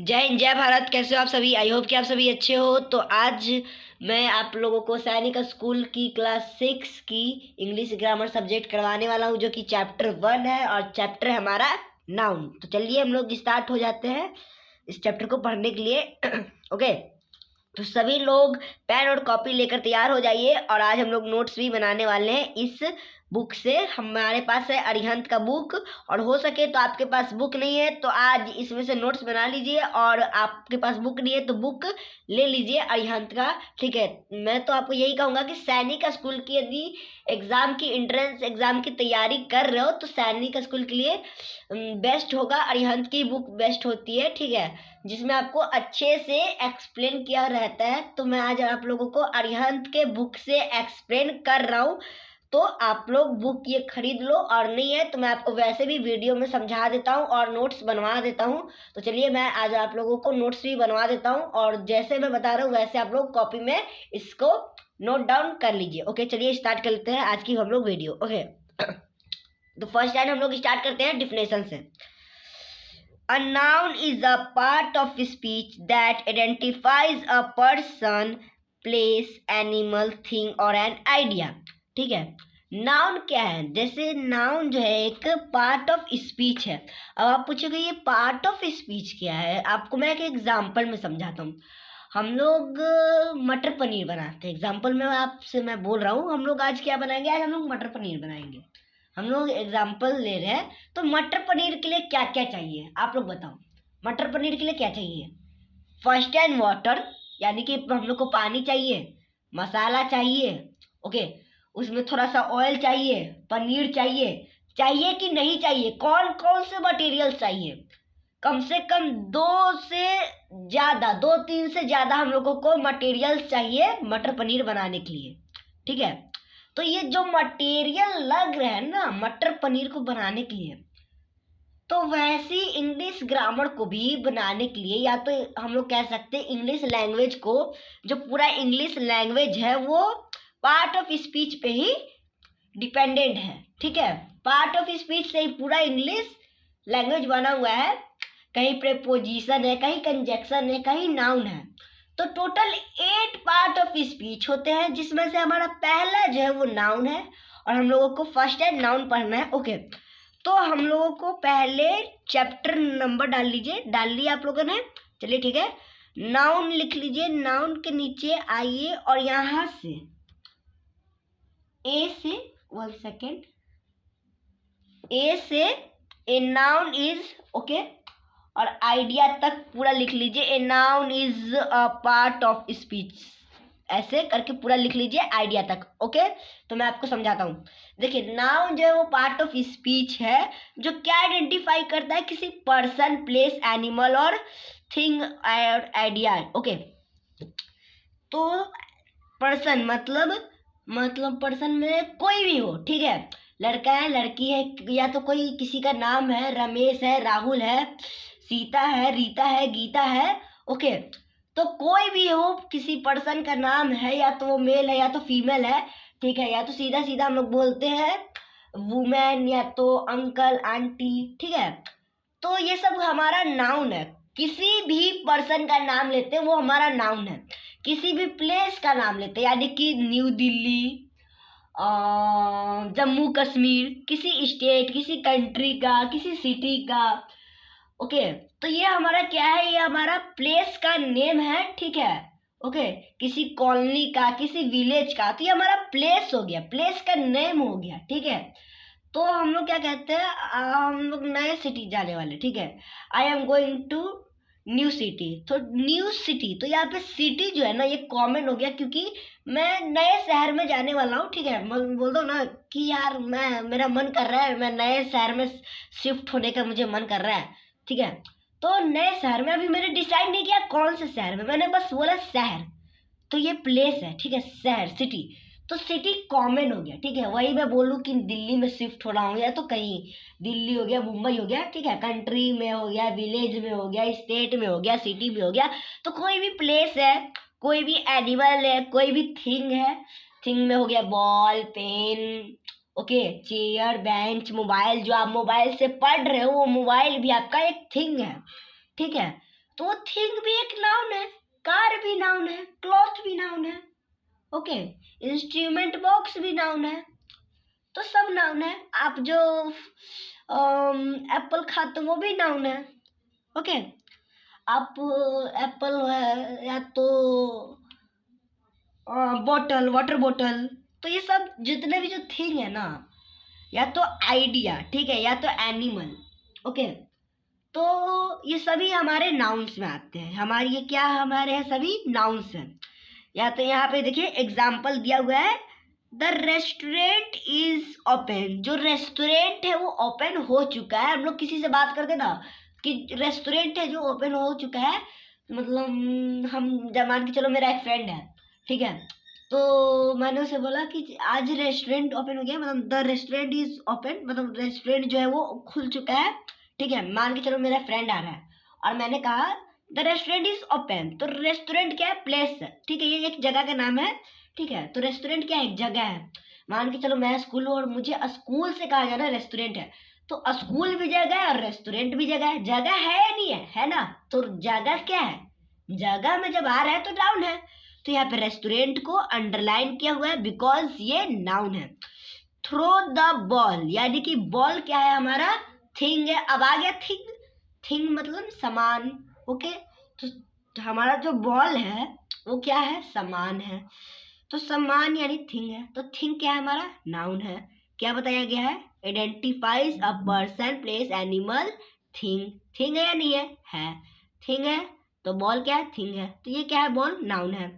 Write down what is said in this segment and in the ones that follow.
जय हिंद जय भारत। कैसे हो आप सभी? आई होप कि आप सभी अच्छे हो। तो आज मैं आप लोगों को सैनिक स्कूल की क्लास 6 की इंग्लिश ग्रामर सब्जेक्ट करवाने वाला हूँ, जो कि चैप्टर 1 है और चैप्टर है हमारा नाउन। तो चलिए हम लोग स्टार्ट हो जाते हैं इस चैप्टर को पढ़ने के लिए। ओके, तो सभी लोग पेन और कॉपी लेकर तैयार हो जाइए। और आज हम लोग नोट्स भी बनाने वाले हैं इस बुक से। हमारे पास है अरिहंत का बुक, और हो सके तो आपके पास बुक नहीं है तो आज इसमें से नोट्स बना लीजिए, और आपके पास बुक नहीं है तो बुक ले लीजिए अरिहंत का। ठीक है, मैं तो आपको यही कहूँगा कि सैनिक स्कूल की यदि एग्ज़ाम की एंट्रेंस एग्ज़ाम की तैयारी कर रहे हो तो सैनिक स्कूल के लिए बेस्ट होगा, अरिहंत की बुक बेस्ट होती है। ठीक है, जिसमें आपको अच्छे से एक्सप्लेन किया रहता है। तो मैं आज आप लोगों को अरिहंत के बुक से एक्सप्लेन कर रहा हूँ, तो आप लोग बुक ये खरीद लो, और नहीं है तो मैं आपको वैसे भी वीडियो में समझा देता हूँ और नोट्स बनवा देता हूँ। तो चलिए मैं आज आप लोगों को नोट्स भी बनवा देता हूँ, और जैसे मैं बता रहा हूँ वैसे आप लोग कॉपी में इसको नोट डाउन कर लीजिए। ओके, चलिए स्टार्ट कर लेते हैं आज की हम लोग वीडियो। ओके, तो फर्स्ट टाइम हम लोग स्टार्ट करते हैं डिफिनेशन से। A noun is a part of speech that identifies a person, place, animal, thing or an idea. ठीक है, नाउन क्या है? जैसे नाउन जो है एक पार्ट ऑफ स्पीच है। अब आप पूछोगे ये पार्ट ऑफ स्पीच क्या है, आपको मैं एक एग्जांपल में समझाता हूँ। हम लोग मटर पनीर बनाते हैं। एग्जांपल में आपसे मैं बोल रहा हूँ, हम लोग आज क्या बनाएंगे? आज हम लोग मटर पनीर बनाएंगे। हम लोग एग्जाम्पल ले रहे हैं, तो मटर पनीर के लिए क्या क्या चाहिए आप लोग बताओ। मटर पनीर के लिए क्या चाहिए? फर्स्ट एंड वाटर, यानी कि हम लोग को पानी चाहिए, मसाला चाहिए, ओके, उसमें थोड़ा सा ऑयल चाहिए, पनीर चाहिए। चाहिए कि नहीं चाहिए? कौन कौन से मटेरियल चाहिए? कम से कम दो तीन से ज़्यादा हम लोगों को मटेरियल्स चाहिए मटर पनीर बनाने के लिए। ठीक है, तो ये जो मटेरियल लग रहे हैं ना मटर पनीर को बनाने के लिए, तो वैसी इंग्लिश ग्रामर को भी बनाने के लिए, या तो हम लोग कह सकते हैं इंग्लिश लैंग्वेज को, जो पूरा इंग्लिश लैंग्वेज है वो पार्ट ऑफ स्पीच पे ही डिपेंडेंट है। ठीक है, पार्ट ऑफ स्पीच से ही पूरा इंग्लिश लैंग्वेज बना हुआ है। कहीं प्रेपोजिशन है, कहीं कंजक्शन है, कहीं नाउन है। तो टोटल 8 पार्ट ऑफ स्पीच होते हैं, जिसमें से हमारा पहला जो है वो नाउन है, और हम लोगों को फर्स्ट है नाउन पढ़ना है। ओके, तो हम लोगों को पहले चैप्टर नंबर डाल लीजिए। डाल लिया आप लोगों ने? चलिए ठीक है, नाउन लिख लीजिए। नाउन के नीचे आइए और यहाँ से ए से 1 सेकेंड, ए से ए नाउन इज, ओके, और आइडिया तक पूरा लिख लीजिए। A noun is a part of speech, ऐसे करके पूरा लिख लीजिए आइडिया तक। ओके, तो मैं आपको समझाता हूँ। देखिए, नाउन जो है वो पार्ट ऑफ स्पीच है, जो क्या आइडेंटिफाई करता है? किसी पर्सन, प्लेस, एनिमल और थिंग और आइडिया। ओके, तो पर्सन मतलब पर्सन में कोई भी हो। ठीक है, लड़का है, लड़की है, या तो कोई किसी का नाम है, रमेश है, राहुल है, सीता है, रीता है, गीता है। ओके, तो कोई भी हो, किसी पर्सन का नाम है, या तो वो मेल है या तो फीमेल है। ठीक है, या तो सीधा सीधा हम लोग बोलते हैं वुमेन, या तो अंकल, आंटी। ठीक है, तो ये सब हमारा नाउन है। किसी भी पर्सन का नाम लेते हैं वो हमारा नाउन है। किसी भी प्लेस का नाम लेते हैं, यानी कि न्यू दिल्ली, जम्मू कश्मीर, किसी स्टेट, किसी कंट्री का, किसी सिटी का। ओके, तो ये हमारा क्या है? ये हमारा प्लेस का नेम है। ठीक है, ओके, किसी कॉलोनी का, किसी विलेज का, तो ये हमारा प्लेस हो गया, प्लेस का नेम हो गया। ठीक है, तो हम लोग क्या कहते हैं? हम लोग नए सिटी जाने वाले। ठीक है, I am going to new city. तो न्यू सिटी, तो यहाँ पे सिटी जो है ना ये कॉमन हो गया, क्योंकि मैं नए शहर में जाने वाला हूँ। ठीक है, बोल दो ना कि यार मेरा मन कर रहा है, मैं नए शहर में शिफ्ट होने का मुझे मन कर रहा है। ठीक है, तो नए शहर में अभी मैंने डिसाइड नहीं किया कौन से शहर में, मैंने बस बोला शहर, तो ये प्लेस है। ठीक है, शहर, सिटी, तो सिटी कॉमन हो गया। ठीक है, वही मैं बोलूँ कि दिल्ली में शिफ्ट हो रहा हूँ, या तो कहीं दिल्ली हो गया, मुंबई हो गया। ठीक है, कंट्री में हो गया, विलेज में हो गया, स्टेट में हो गया, सिटी में हो गया। तो कोई भी प्लेस है, कोई भी एनिमल है, कोई भी थिंग है। थिंग में हो गया ball, pen, okay, chair, bench, mobile. जो आप मोबाइल से पढ़ रहे हो वो मोबाइल भी आपका एक थिंग है। ठीक है, तो थिंग भी एक नाउन है, कार भी नाउन है, क्लॉथ भी नाउन है, ओके, इंस्ट्रूमेंट बॉक्स भी नाउन है, तो सब नाउन है। आप जो एप्पल खाते हो वो भी नाउन है, ओके। आप एप्पल है या तो बॉटल, वाटर बॉटल, तो ये सब जितने भी जो थिंग है ना, या तो आइडिया, ठीक है, या तो एनिमल, ओके, तो ये सभी हमारे नाउन्स में आते हैं। हमारी ये क्या हमारे हैं, सभी नाउन्स हैं। या तो यहाँ पे देखिए एग्जाम्पल दिया हुआ है, द रेस्टोरेंट इज ओपन। जो रेस्टोरेंट है वो ओपन हो चुका है। हम लोग किसी से बात करते ना कि रेस्टोरेंट है जो ओपन हो चुका है, मतलब हम जब मान के चलो मेरा एक फ्रेंड है, ठीक है, तो मैंने उसे बोला कि आज रेस्टोरेंट ओपन हो गया, मतलब द रेस्टोरेंट इज ओपन, मतलब रेस्टोरेंट जो है वो खुल चुका है, ठीक है। मान के चलो मेरा फ्रेंड आ रहा है और मैंने कहा द रेस्टोरेंट इज ओपन, तो रेस्टोरेंट क्या है, प्लेस है, ठीक है, ये एक जगह का नाम है, ठीक है। तो रेस्टोरेंट क्या है, एक जगह है। मान के चलो मैं स्कूल हूँ और मुझे स्कूल से कहा जाना रेस्टोरेंट है, तो स्कूल भी जगह है और रेस्टोरेंट भी जगह है। जगह है या नहीं है ना, तो जगह क्या है, जगह में जब आ रहा है तो नाउन है। तो यहाँ पे रेस्टोरेंट को अंडरलाइन किया हुआ है बिकॉज ये नाउन है। थ्रो द बॉल, यानी कि बॉल क्या है हमारा, थिंग है। अब आ गया थिंग, थिंग मतलब सामान, ओके। तो हमारा जो बॉल है वो क्या है, सामान है, तो सामान यानी थिंग है। तो थिंग क्या है हमारा, नाउन है। क्या बताया गया है, identifies a person, place, animal, thing. Thing है या नहीं है, है, थिंग है। तो बॉल क्या है, थिंग है, तो ये क्या है, बॉल नाउन है।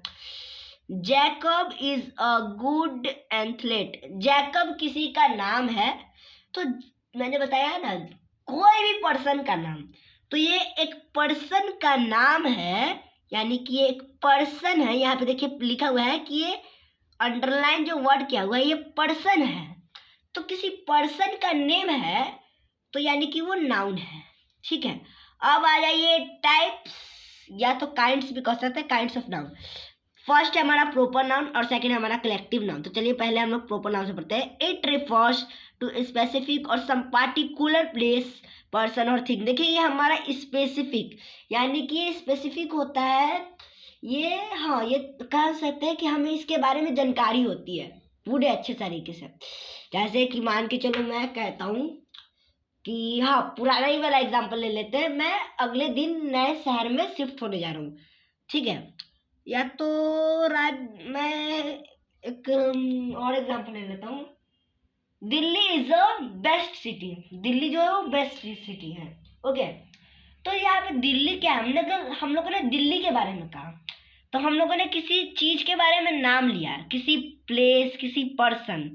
Jacob is a good athlete. Jacob किसी का नाम है, तो मैंने बताया ना कोई भी पर्सन का नाम, तो ये एक पर्सन का नाम है, यानी कि ये एक पर्सन है। यहाँ पे देखिए लिखा हुआ है कि ये अंडरलाइन जो वर्ड किया हुआ है ये पर्सन है, तो किसी पर्सन का नेम है, तो यानी कि वो नाउन है, ठीक है। अब आ जाइए टाइप्स या तो काइंड्स भी कह सकते हैं, काइंड्स ऑफ नाउन। फर्स्ट है हमारा प्रॉपर नाउन और सेकंड है हमारा कलेक्टिव नाउन। तो चलिए पहले हम लोग प्रॉपर नाउन से पढ़ते हैं। इट रिफर्स टू स्पेसिफिक और सम पार्टिकुलर प्लेस, पर्सन और थिंग। देखिए ये हमारा स्पेसिफिक, यानी कि ये स्पेसिफिक होता है, ये हाँ ये कह सकते हैं कि हमें इसके बारे में जानकारी होती है पूरे अच्छे तरीके से। जैसे कि मान के चलो मैं कहता हूँ कि हाँ, पुराना ही वाला एग्जाम्पल ले लेते हैं, मैं अगले दिन नए शहर में शिफ्ट होने जा रहा हूँ, ठीक है। या तो मैं एक और एग्जांपल ले लेता हूँ, Delhi is a best city. Delhi जो है वो बेस्ट सिटी है, ओके। तो यहाँ पे दिल्ली क्या है, हम लोगों ने दिल्ली के बारे में कहा, तो हम लोगों ने किसी चीज के बारे में नाम लिया, किसी प्लेस, किसी पर्सन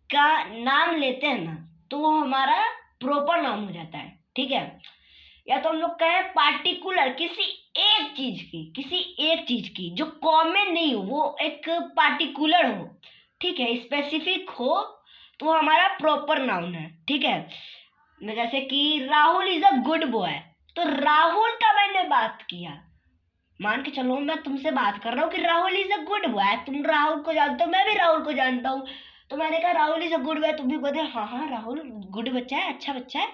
का नाम लेते हैं ना, तो वो हमारा प्रॉपर नाम हो जाता है, ठीक है। या तो हम लोग कहें पार्टिकुलर, किसी एक चीज की, किसी एक चीज की जो कॉमन नहीं हो, वो एक पार्टिकुलर हो, ठीक है, स्पेसिफिक हो, तो वो हमारा प्रॉपर नाउन है, ठीक है। जैसे कि Rahul is a good boy, तो राहुल का मैंने बात किया, मान के चलो मैं तुमसे बात कर रहा हूँ कि Rahul is a good boy, तुम राहुल को जानते हो, मैं भी राहुल को जानता हूँ, तो मैंने कहा Rahul is a good boy, तुम भी बोलते हाँ हाँ राहुल गुड बच्चा है, अच्छा बच्चा है,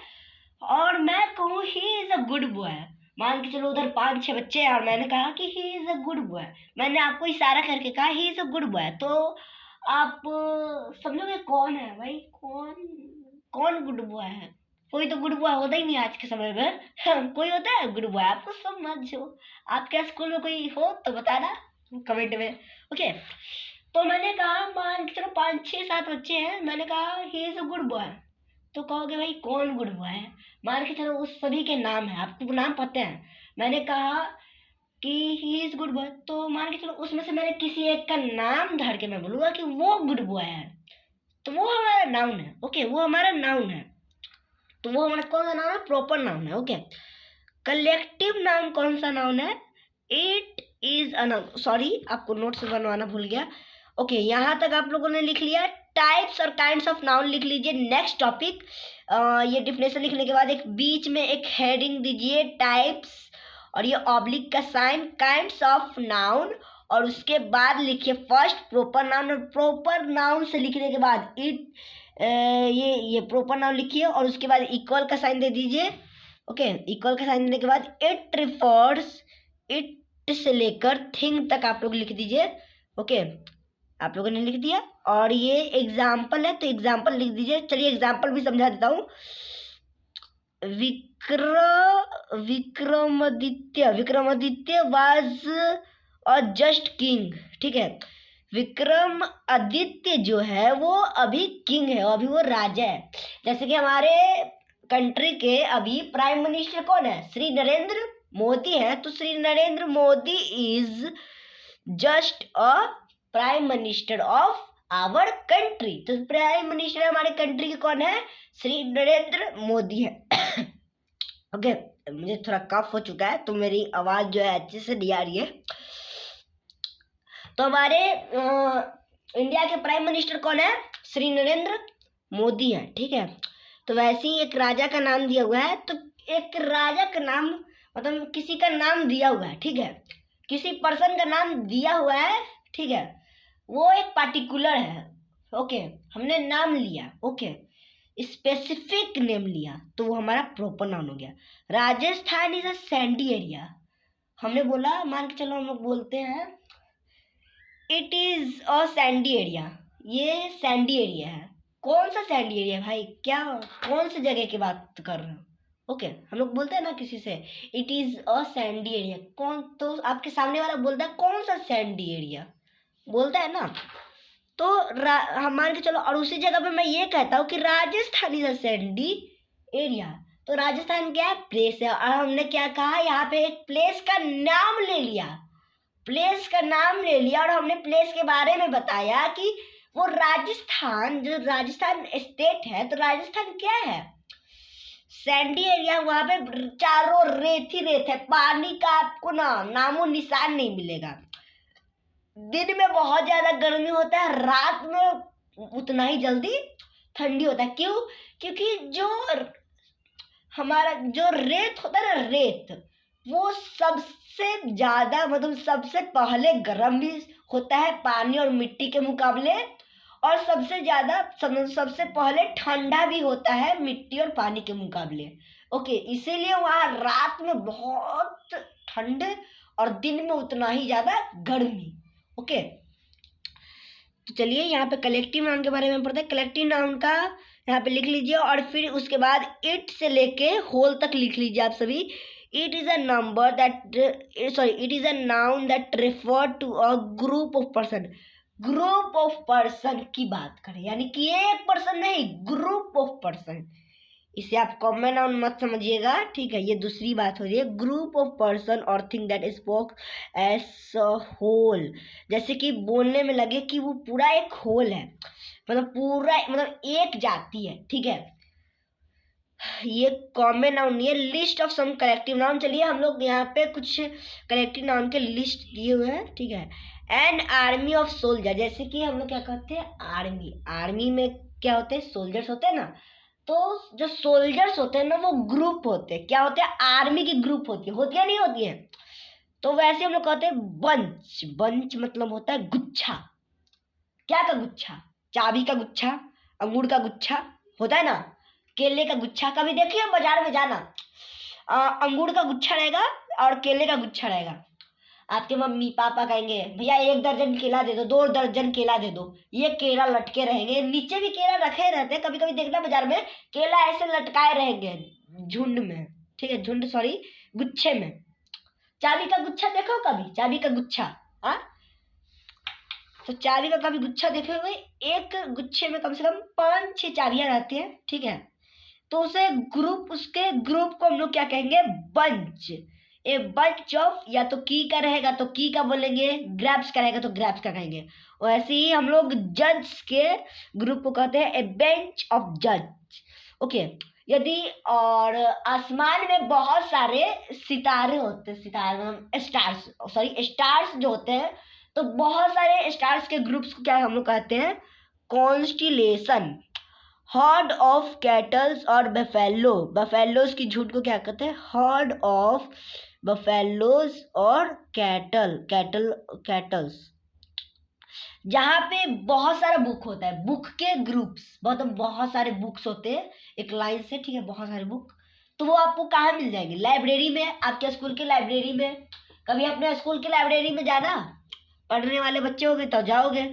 और मैं कहूँ he is a good boy. मान के चलो उधर 5-6 बच्चे हैं और मैंने कहा कि he is a good boy, मैंने आपको इशारा करके कहा he is a good boy, तो आप समझोगे कौन है भाई, कौन कौन गुड बॉय है। कोई तो गुड बॉय होता ही नहीं आज के समय में कोई होता है गुड बॉय, आपको समझो, आपके स्कूल में कोई हो तो बताना कमेंट में, ओके। तो मैंने कहा मान के चलो 5-6-7 बच्चे हैं, मैंने कहा he is a good boy, तो कहोगे भाई कौन गुड बॉय है, मान के चलो उस सभी के नाम है, आपको नाम पता है, मैंने कहा कि ही इज गुड बॉय, तो मान के चलो उसमें से मैंने किसी एक का नाम धर के मैं बोलूंगा कि वो गुड बॉय है, तो वो हमारा नाउन है, ओके, वो हमारा नाउन है। तो वो हमारा कौन सा नाउन है, प्रॉपर नाउन है, ओके। कलेक्टिव नाउन कौन सा नाउन है, it is a noun. Sorry आपको नोट्स बनवाना भूल गया, ओके। यहाँ तक आप लोगों ने लिख लिया, टाइप्स और काइंड्स ऑफ नाउन लिख लीजिए। नेक्स्ट टॉपिक, ये डिफिनेशन लिखने के बाद एक बीच में एक हेडिंग दीजिए टाइप्स और ये ऑब्लिक का साइन, काइंड्स ऑफ नाउन, और उसके बाद लिखिए फर्स्ट प्रॉपर नाउन, और प्रॉपर नाउन से लिखने के बाद इट, ये प्रॉपर नाउन लिखिए और उसके बाद इक्वल का साइन दे दीजिए, ओके, इक्वल का साइन देने के बाद इट रिफर्स, इट से लेकर थिंग तक आप लोग लिख दीजिए। ओके, आप लोगों ने लिख दिया। और ये एग्जाम्पल है तो एग्जाम्पल लिख दीजिए। चलिए एग्जाम्पल भी समझा देता हूँ। Vikramaditya was a just king. ठीक है, विक्रमादित्य जो है वो अभी किंग है, अभी वो राजा है। जैसे कि हमारे कंट्री के अभी प्राइम मिनिस्टर कौन है? श्री नरेंद्र मोदी है। तो Shri Narendra Modi is just a prime minister of our country. तो प्राइम मिनिस्टर हमारे कंट्री के कौन है? श्री नरेंद्र मोदी है। ओके, मुझे थोड़ा कफ हो चुका है तो मेरी आवाज जो है अच्छे से नहीं आ रही है। तो हमारे इंडिया के प्राइम मिनिस्टर कौन है? श्री नरेंद्र मोदी है। ठीक है, तो वैसे ही एक राजा का नाम दिया हुआ है। तो एक राजा का नाम मतलब किसी का नाम दिया हुआ है। ठीक है, किसी पर्सन का नाम दिया हुआ है। ठीक है, वो एक पार्टिकुलर है। ओके, हमने नाम लिया। ओके, स्पेसिफिक नेम लिया तो वो हमारा प्रॉपर नाउन हो गया। Rajasthan is a Sandy area. हमने बोला, मान के चलो हम लोग बोलते हैं it is a Sandy area. ये सैंडी एरिया है। कौन सा सैंडी एरिया भाई? क्या कौन सी जगह की बात कर रहे हो? ओके, हम लोग बोलते हैं ना किसी से it is a Sandy area, कौन तो आपके सामने वाला बोलता है कौन सा सैंडी एरिया, बोलता है ना। तो हम मान के चलो, और उसी जगह पे मैं ये कहता हूँ कि Rajasthan is a Sandy area. तो राजस्थान क्या है? प्लेस है। और हमने क्या कहा? यहाँ पे एक प्लेस का नाम ले लिया, प्लेस का नाम ले लिया और हमने प्लेस के बारे में बताया कि वो राजस्थान, जो राजस्थान स्टेट है, तो राजस्थान क्या है? Sandy area. वहां पे चारों रेत ही रेत है, पानी का आपको ना नामो निशान नहीं मिलेगा। दिन में बहुत ज्यादा गर्मी होता है, रात में उतना ही जल्दी ठंडी होता है। क्यों? क्योंकि जो हमारा जो रेत होता है ना, रेत, वो सबसे ज्यादा मतलब सबसे पहले गर्म भी होता है पानी और मिट्टी के मुकाबले, और सबसे ज्यादा सबसे पहले ठंडा भी होता है मिट्टी और पानी के मुकाबले। ओके, इसीलिए वहां रात में बहुत ठंड और दिन में उतना ही ज्यादा गर्मी। ओके, तो चलिए यहाँ पे कलेक्टिव नाउन के बारे में पढ़ते हैं। कलेक्टिव नाउन का यहाँ पे लिख लीजिए और फिर उसके बाद इट से लेके होल तक लिख लीजिए आप सभी। It is a number that it is a noun that refer to a group of person. Group of person की बात करें, यानी कि एक पर्सन नहीं, ग्रुप ऑफ पर्सन। इसे आप कॉमन नाउन मत समझिएगा। ठीक है, ये दूसरी बात हो रही है। ग्रुप ऑफ पर्सन और thing that spoke as a whole. जैसे कि बोलने में लगे कि वो पूरा एक होल है, मतलब पूरा मतलब एक जाति है। ठीक है, ये कॉमन नाउन नहीं है। List of some collective noun. चलिए हम लोग यहाँ पे कुछ कलेक्टिव नाउन के लिस्ट दिए हुए हैं। ठीक है, एन आर्मी ऑफ सोल्जर। जैसे कि हम लोग क्या कहते हैं? आर्मी। आर्मी में क्या होते हैं? सोल्जर्स होते हैं ना। तो जो सोल्जर्स होते हैं ना, वो ग्रुप होते हैं। क्या होते हैं? आर्मी की ग्रुप होती है नहीं होती है? तो वैसे हम लोग कहते हैं बंच। बंच मतलब होता है गुच्छा। क्या का गुच्छा? चाबी का गुच्छा, अंगूर का गुच्छा होता है ना, केले का गुच्छा। कभी देखिए बाजार में जाना, अंगूर का गुच्छा रहेगा और केले का गुच्छा रहेगा। आपके मम्मी पापा कहेंगे भैया 1 दर्जन केला दे दो, 2 दर्जन केला दे दो। ये केला लटके रहेंगे, नीचे भी केला रखे रहते हैं। कभी कभी देखना बाजार में केला ऐसे लटकाए रहेंगे झुंड में। ठीक है, झुंड सॉरी, गुच्छे में। चाबी का गुच्छा देखो कभी? चाबी का गुच्छा, हाँ, तो चाबी का कभी गुच्छा देखे हुए? एक गुच्छे में कम से कम 5-6 चाबियां रहती हैं। ठीक है, तो उसे ग्रुप, उसके ग्रुप को हम लोग क्या कहेंगे? बंच। ए बंच ऑफ, या तो की का रहेगा तो की का बोलेंगे, ग्रैप्स का रहेगा तो ग्रैप्स का कहेंगे। वैसे ही हम लोग जज के ग्रुप को कहते हैं ए बेंच ऑफ जज। ओके, यदि और आसमान में बहुत सारे सितारे होते हैं, सितारे मतलब स्टार्स, सॉरी स्टार्स जो होते हैं, तो बहुत सारे स्टार्स के ग्रुप्स को क्या हम लोग कहते हैं? कॉन्स्टिलेशन। हर्ड ऑफ कैटल्स और बफेलो। बफेलोज की झुंड को क्या कहते हैं? हर्ड ऑफ बफेलोज और कैटल्स। जहाँ पे बहुत सारा बुक होता है, बुक के ग्रुप्स, बहुत बहुत सारे बुक्स होते हैं एक लाइन से। ठीक है, बहुत सारे बुक, तो वो आपको कहाँ मिल जाएंगे? लाइब्रेरी में, आपके स्कूल की लाइब्रेरी में। कभी अपने स्कूल की लाइब्रेरी में जाना, पढ़ने वाले बच्चे होंगे तो जाओगे।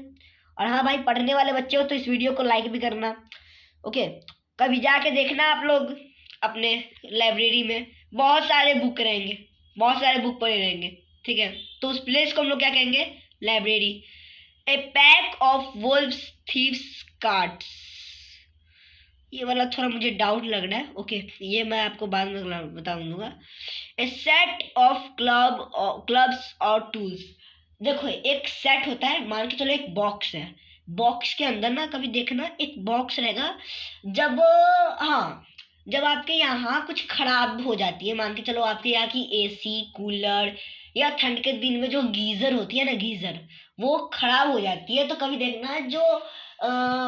और हाँ भाई, पढ़ने वाले बच्चे हो तो इस वीडियो को लाइक भी करना, ओके। कभी जाके देखना आप लोग अपने लाइब्रेरी में, बहुत सारे बुक रहेंगे, बहुत सारे बुक पड़े रहेंगे, ठीक है। तो उस प्लेस को हम लोग क्या कहेंगे? Library. A pack of Wolves thieves cards, ये वाला थोड़ा मुझे डाउट लग रहा है, ओके, ये मैं आपको बाद में बता दूंगा। ए सेट ऑफ क्लब्स और टूल्स, देखो एक सेट होता है, मान के चलो एक बॉक्स है, बॉक्स के अंदर ना कभी देखना एक बॉक्स रहेगा, जब हाँ जब आपके यहाँ कुछ खराब हो जाती है, मान के चलो आपके यहाँ की एसी कूलर या ठंड के दिन में जो गीजर होती है ना, गीजर वो खराब हो जाती है, तो कभी देखना जो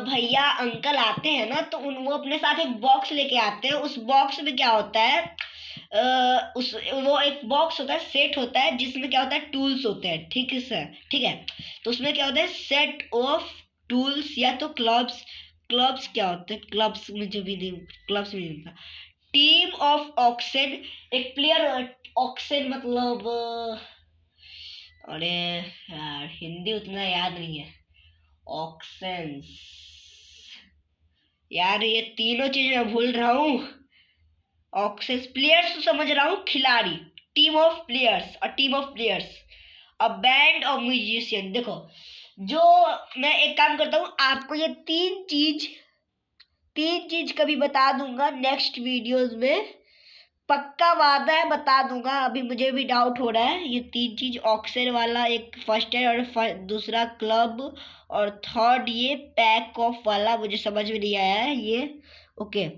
भैया अंकल आते हैं ना, तो वो अपने साथ एक बॉक्स लेके आते हैं। उस बॉक्स में क्या होता है, वो एक बॉक्स होता है, सेट होता है, जिसमें क्या होता है, टूल्स होते हैं, ठीक है सर, ठीक है। तो उसमें क्या होता है, सेट ऑफ टूल्स या तो क्लब्स, क्लब्स क्या होते हैं, क्लब्स मुझे भी नहीं, क्लब्स भी नहीं था। टीम ऑफ ऑक्सन, एक प्लेयर, ऑक्सन मतलब अरे यार हिंदी उतना याद नहीं है, ऑक्सेंस, यार ये तीनों चीज मैं भूल रहा हूँ। ऑक्सेंस, प्लेयर्स तो समझ रहा हूँ, खिलाड़ी, टीम ऑफ प्लेयर्स, और team of players, a band of musician. देखो जो मैं एक काम करता हूँ, आपको ये तीन चीज कभी बता दूंगा नेक्स्ट वीडियोस में, पक्का वादा है बता दूंगा। अभी मुझे भी डाउट हो रहा है, ये तीन चीज ऑक्सेन वाला एक फर्स्ट है, और दूसरा क्लब, और थर्ड ये पैक ऑफ वाला मुझे समझ में नहीं आया है ये, ओके।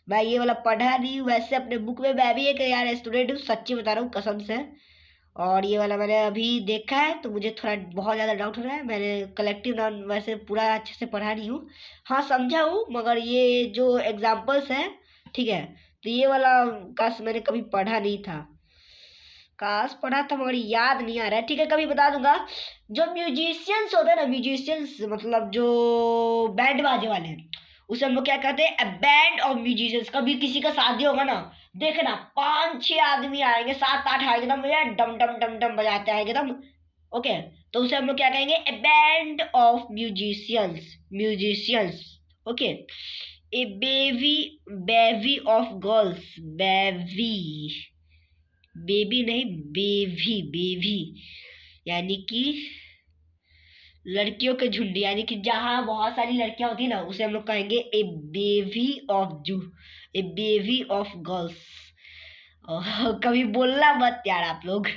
मैं ये वाला पढ़ा नहीं हूँ वैसे, अपने बुक में मैं भी एक यार स्टूडेंट हूँ, सच्ची बता रहा हूँ कसम से। और ये वाला मैंने अभी देखा है तो मुझे थोड़ा बहुत ज़्यादा डाउट हो रहा है। मैंने कलेक्टिव नाउन वैसे पूरा अच्छे से पढ़ा नहीं हूँ, हाँ समझा हूँ, मगर ये जो एग्जाम्पल्स हैं, ठीक है, तो ये वाला काश मैंने कभी पढ़ा नहीं था, काश पढ़ा था मगर याद नहीं आ रहा है, ठीक है, कभी बता दूंगा। जो म्यूजिशियंस होते हैं ना, म्यूजिशियंस मतलब जो बैंड बाजे वाले हैं, उसे हम लोग क्या कहते हैं, बैंड ऑफ म्यूजिशियंस। कभी किसी का शादी होगा ना, देखना 5-6 आदमी आएंगे, 7-8 आएंगे, एकदम डम डम डम डम बजाते आएंगे एकदम, ओके। तो उसे हम लोग क्या कहेंगे, a band of musicians, musicians, okay. A bevy, bevy of girls, bevy, baby नहीं बेवी, बेवी यानी कि लड़कियों के झुंड, यानी कि जहाँ बहुत सारी लड़कियां होती है ना, उसे हम लोग कहेंगे ए बेवी ऑफ जू, ए बेवी ऑफ गर्ल्स। कभी बोलना मत यार आप लोग।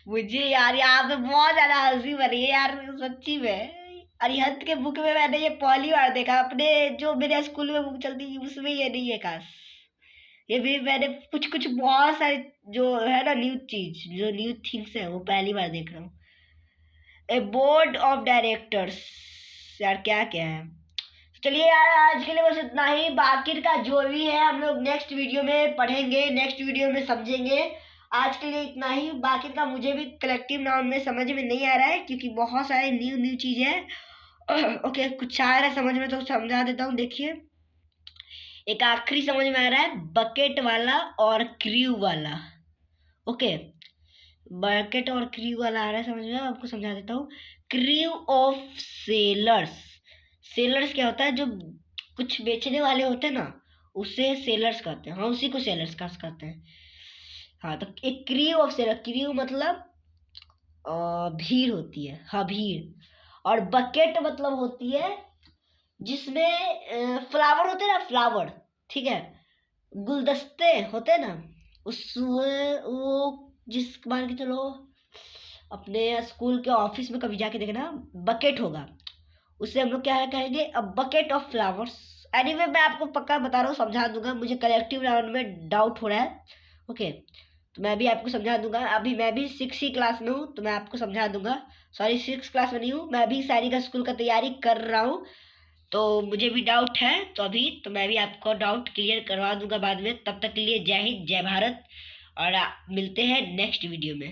मुझे यार यहाँ पे बहुत ज्यादा हंसी बनी है यार, सच्ची में। अरिहंत के बुक में मैंने ये पहली बार देखा, अपने जो मेरे स्कूल में बुक चलती थी उसमें ये नहीं है काश। ये भी मैंने कुछ कुछ बहुत सारे जो है ना न्यू चीज, जो न्यू थिंग्स है, वो पहली बार देख रहा हूँ। ए बोर्ड ऑफ डायरेक्टर्स, यार क्या क्या है। चलिए यार आज के लिए बस इतना ही, बाकी का जो भी है हम लोग नेक्स्ट वीडियो में पढ़ेंगे, नेक्स्ट वीडियो में समझेंगे। आज के लिए इतना ही, बाकी का मुझे भी कलेक्टिव नाउन में समझ में नहीं आ रहा है क्योंकि बहुत सारे न्यू न्यू चीजें हैं। ओके, कुछ आ रहा है समझ में तो समझा देता हूँ। देखिए एक आखिरी समझ में आ रहा है, बकेट वाला और क्रू वाला, ओके, बकेट और क्रू वाला आ रहा है समझ में, आपको समझा देता हूँ। क्रू ऑफ सेलर्स, सेलर्स क्या होता है, जो कुछ बेचने वाले होते हैं ना उसे सेलर्स कहते हैं, हाँ उसी को सेलर्स कहते हैं। हाँ तो एक क्रू ऑफ सेलर, क्रू मतलब भीड़ होती है, हाँ भीड़। और बकेट मतलब होती है जिसमें फ्लावर होते हैं ना, फ्लावर, ठीक है, गुलदस्ते होते हैं ना, उसमें वो जिस मान के चलो अपने स्कूल के ऑफिस में कभी जाके देखना बकेट होगा, उससे हम लोग क्या है कहेंगे, a bucket of flowers. Anyway मैं आपको पक्का बता रहा हूँ, समझा दूंगा, मुझे कलेक्टिव नाउन में डाउट हो रहा है, ओके, तो मैं भी आपको समझा दूंगा। अभी मैं भी 6 क्लास में हूँ तो मैं आपको समझा दूंगा, सॉरी 6 क्लास में नहीं हूँ, मैं भी सैनिक स्कूल का तैयारी कर रहा हूँ, तो मुझे भी डाउट है, तो अभी तो मैं भी आपको डाउट क्लियर करवा दूंगा बाद में। तब तक के लिए जय हिंद जय भारत, और मिलते हैं नेक्स्ट वीडियो में।